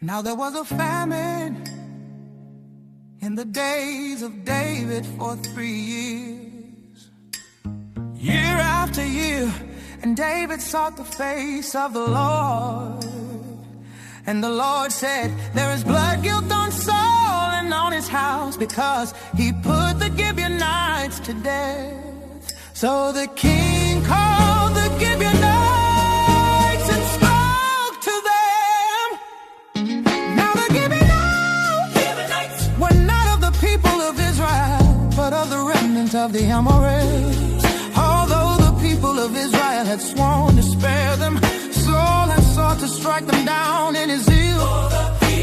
Now there was a famine in the days of David for 3 years, year after year, and David sought the face of the Lord. And the Lord said, there is blood guilt on Saul and on his house, because he put the Gibeonites to death. So the king called the Gibeonites and spoke to them. Now the Gibeonites were not of the people of Israel, but of the remnant of the Amorites. Although the people of Israel had sworn to spare them, Saul had sought to strike them down in his zeal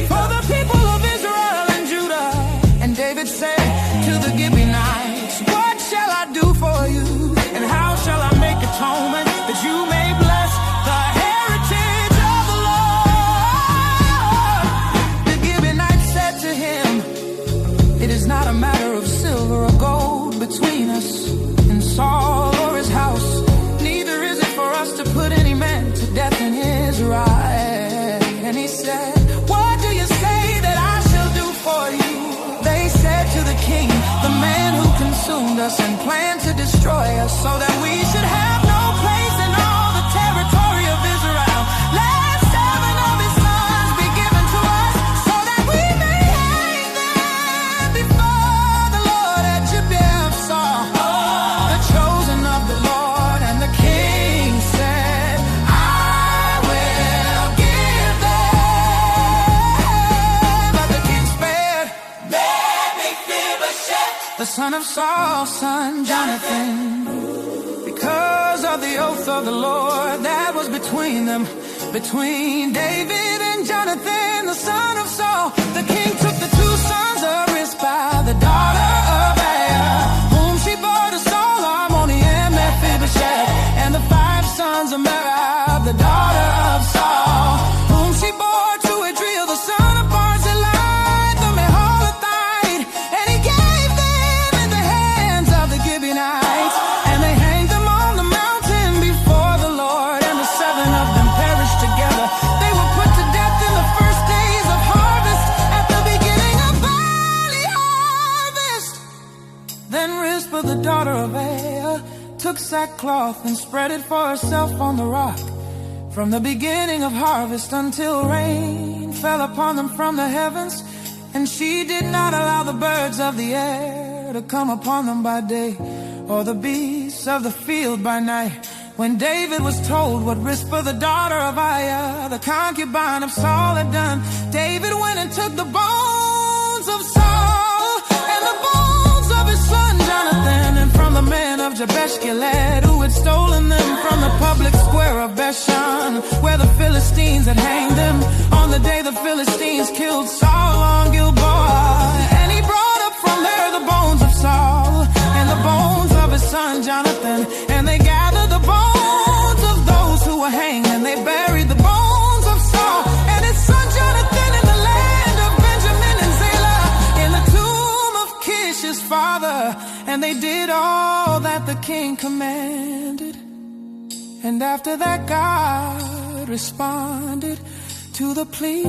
for the people of Israel and Judah. And David said to the Gibeonites, what shall I do for you? And how shall I make atonement that you may bless the heritage of the Lord? The Gibeonites said to him, it is not a matter of silver or gold between us and Saul or his house. Neither is it for us to put any man to death in Israel. And he said, what do you say that I shall do for you? They said to the king, the man who consumed us and planned to destroy us, so that we should have no place in all the territory of Israel. Let 7 of his sons be given to us, so that we may hang them before the Lord at Gibeonites, the chosen of the Lord. And the king said, I will give them. But the king spared the son of Saul's son Jonathan, because of the oath of the Lord that was between them, between David and Jonathan, the son of Saul. The king took the 2 sons of Rizpah, the daughter of Aiah, whom she bore to Saul, Harmony and Mephibosheth, and the 5 sons of Merab, the daughter of Saul, whom she bore to Adriel, the son of Barzillai, the Meholathite. And he gave them in the hands of the Gibeonites, and they hanged them on the mountain before the Lord. And the 7 of them perished together. They were put to death in the first days of harvest, at the beginning of barley harvest. Then Rizpah, the daughter of Aiah, took sackcloth and spread it for herself on the rock, from the beginning of harvest until rain fell upon them from the heavens. And she did not allow the birds of the air to come upon them by day, or the beasts of the field by night. When David was told what Rizpah, the daughter of Aiah, the concubine of Saul, had done, David went and took the bones of Saul and the bones of his son Jonathan, and from the men of Jabesh Gilead, who had stolen them from the public square of Bethshan, where the Philistines had hanged them on the day the Philistines killed Saul on Gilboa. And he brought up from there the bones of Saul and the bones of his son Jonathan, and they gathered the bones of those who were hanged, and they buried the bones of Saul and his son Jonathan in the land of Benjamin and Zelah, in the tomb of Kish his father. And they did all that the king commanded. And after that, God responded to the plea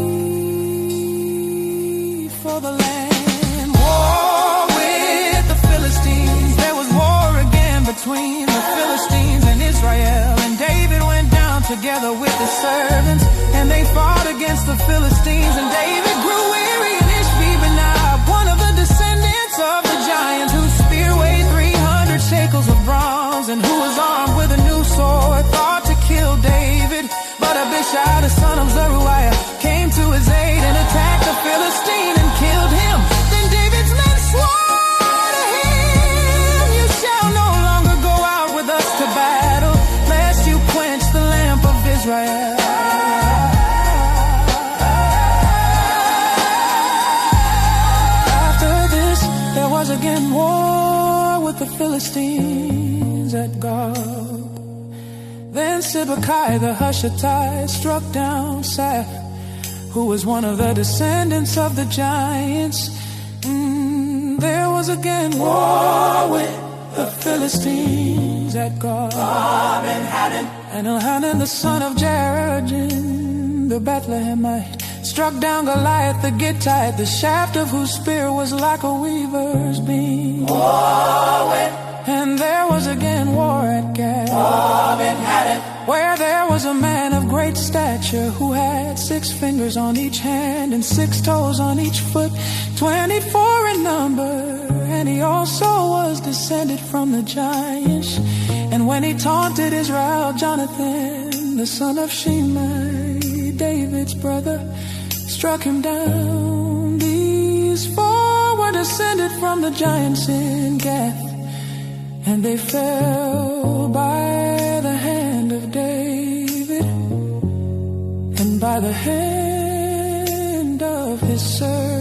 for the land. War with the Philistines. There was war again between the Philistines and Israel. And David went down together with his servants, and they fought against the Philistines. And David grew weary in Ishbi-Benob, one of the descendants of the giant, whose spear weighed 300 shekels of bronze, and who was armed with a new sword, thought to kill David. But Abishai, the son of Zeruiah, came to his aid and attacked the Philistine and killed him. Then David's men swore to him, you shall no longer go out with us to battle, lest you quench the lamp of Israel. After this, there was again war with the Philistines at Gob. Then Sibbecai the Hushathite struck down Saph, who was one of the descendants of the giants. There was again war with the Philistines at Gob. And Elhanan the son of Jeroham the Bethlehemite struck down Goliath the Gittite, the shaft of whose spear was like a weaver's beam. And there was again war at Gath, where there was a man of great stature who had 6 fingers on each hand and 6 toes on each foot, 24 in number. And he also was descended from the giants. And when he taunted Israel, Jonathan, the son of Shimei, David's brother, struck him down. These 4 were descended from the giants in Gath, and they fell by the hand of David and by the hand of his servant.